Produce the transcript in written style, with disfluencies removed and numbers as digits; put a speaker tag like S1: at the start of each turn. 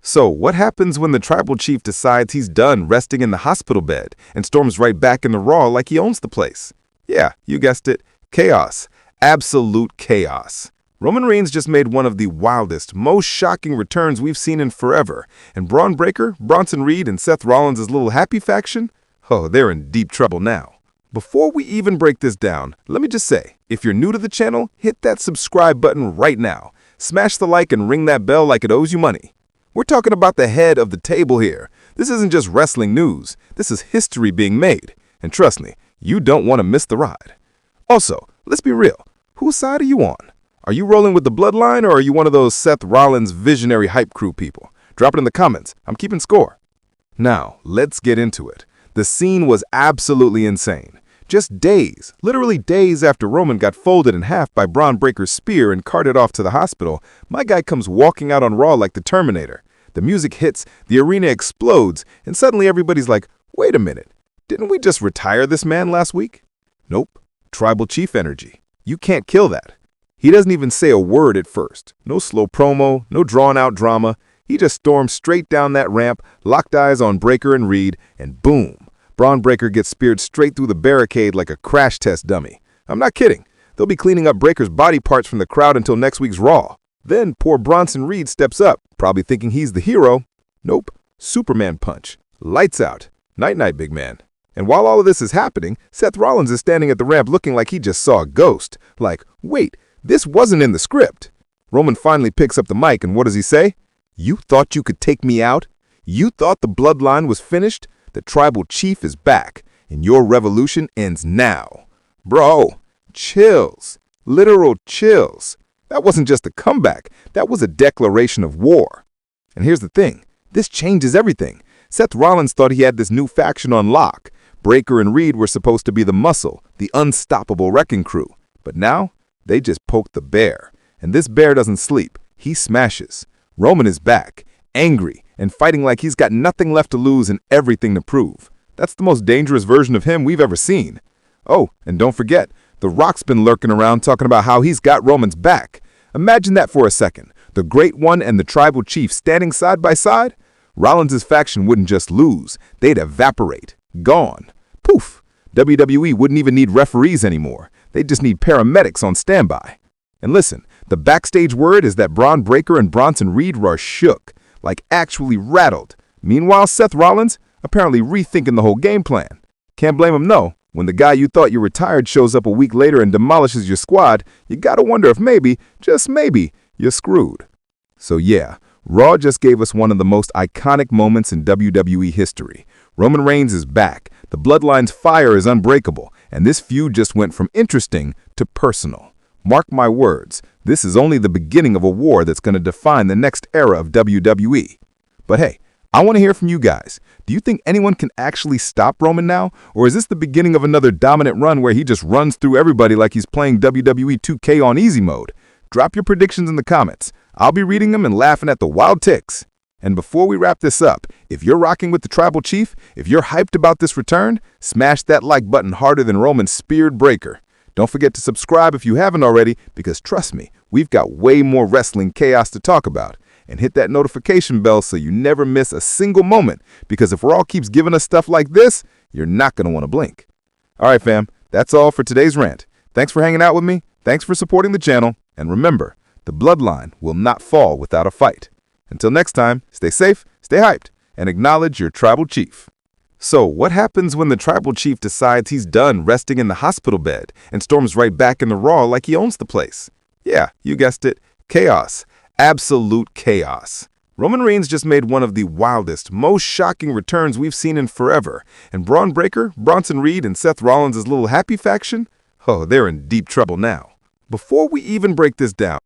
S1: So, what happens when the tribal chief decides he's done resting in the hospital bed and storms right back in the Raw like he owns the place? Yeah, you guessed it. Chaos. Absolute chaos. Roman Reigns just made one of the wildest, most shocking returns we've seen in forever, and Braun Breaker, Bronson Reed, and Seth Rollins' little happy faction? Oh, they're in deep trouble now. Before we even break this down, let me just say, if you're new to the channel, hit that subscribe button right now. Smash the like and ring that bell like it owes you money. We're talking about the head of the table here. This isn't just wrestling news. This is history being made. And trust me, you don't want to miss the ride. Also, let's be real. Whose side are you on? Are you rolling with the Bloodline, or are you one of those Seth Rollins visionary hype crew people? Drop it in the comments. I'm keeping score. Now, let's get into it. The scene was absolutely insane. Just days, literally days after Roman got folded in half by Braun Breaker's spear and carted off to the hospital, my guy comes walking out on Raw like the Terminator. The music hits, the arena explodes, and suddenly everybody's like, wait a minute, didn't we just retire this man last week? Nope. Tribal chief energy. You can't kill that. He doesn't even say a word at first. No slow promo, no drawn-out drama. He just storms straight down that ramp, locked eyes on Breaker and Reed, and boom. Braun Breaker gets speared straight through the barricade like a crash test dummy. I'm not kidding. They'll be cleaning up Breaker's body parts from the crowd until next week's Raw. Then poor Bronson Reed steps up, probably thinking he's the hero. Nope. Superman punch. Lights out. Night-night, big man. And while all of this is happening, Seth Rollins is standing at the ramp looking like he just saw a ghost. Like, wait, this wasn't in the script. Roman finally picks up the mic, and what does he say? You thought you could take me out? You thought the Bloodline was finished? The tribal chief is back, and your revolution ends now. Bro, chills. Literal chills. That wasn't just a comeback. That was a declaration of war. And here's the thing. This changes everything. Seth Rollins thought he had this new faction on lock. Breaker and Reed were supposed to be the muscle, the unstoppable wrecking crew. But now, they just poked the bear. And this bear doesn't sleep. He smashes. Roman is back, angry, and fighting like he's got nothing left to lose and everything to prove. That's the most dangerous version of him we've ever seen. Oh, and don't forget, The Rock's been lurking around talking about how he's got Roman's back. Imagine that for a second. The Great One and the Tribal Chief standing side by side? Rollins' faction wouldn't just lose. They'd evaporate. Gone. Poof. WWE wouldn't even need referees anymore. They'd just need paramedics on standby. And listen, the backstage word is that Braun Breaker and Bronson Reed are shook. Like actually rattled. Meanwhile, Seth Rollins, apparently rethinking the whole game plan. Can't blame him, no. When the guy you thought you retired shows up a week later and demolishes your squad, you gotta wonder if maybe, just maybe, you're screwed. So yeah, Raw just gave us one of the most iconic moments in WWE history. Roman Reigns is back, the Bloodline's fire is unbreakable, and this feud just went from interesting to personal. Mark my words, this is only the beginning of a war that's going to define the next era of WWE. But hey, I want to hear from you guys. Do you think anyone can actually stop Roman now? Or is this the beginning of another dominant run where he just runs through everybody like he's playing WWE 2K on easy mode? Drop your predictions in the comments. I'll be reading them and laughing at the wild ticks. And before we wrap this up, if you're rocking with the Tribal Chief, if you're hyped about this return, smash that like button harder than Roman's speared Breaker. Don't forget to subscribe if you haven't already, because trust me, we've got way more wrestling chaos to talk about. And hit that notification bell so you never miss a single moment, because if Raw keeps giving us stuff like this, you're not going to want to blink. All right, fam, that's all for today's rant. Thanks for hanging out with me, thanks for supporting the channel, and remember, the Bloodline will not fall without a fight. Until next time, stay safe, stay hyped, and acknowledge your Tribal Chief. So, what happens when the Tribal Chief decides he's done resting in the hospital bed and storms right back in the Raw like he owns the place? Yeah, you guessed it. Chaos. Absolute chaos. Roman Reigns just made one of the wildest, most shocking returns we've seen in forever, and Braun Breaker, Bronson Reed, and Seth Rollins' little happy faction? Oh, they're in deep trouble now. Before we even break this down,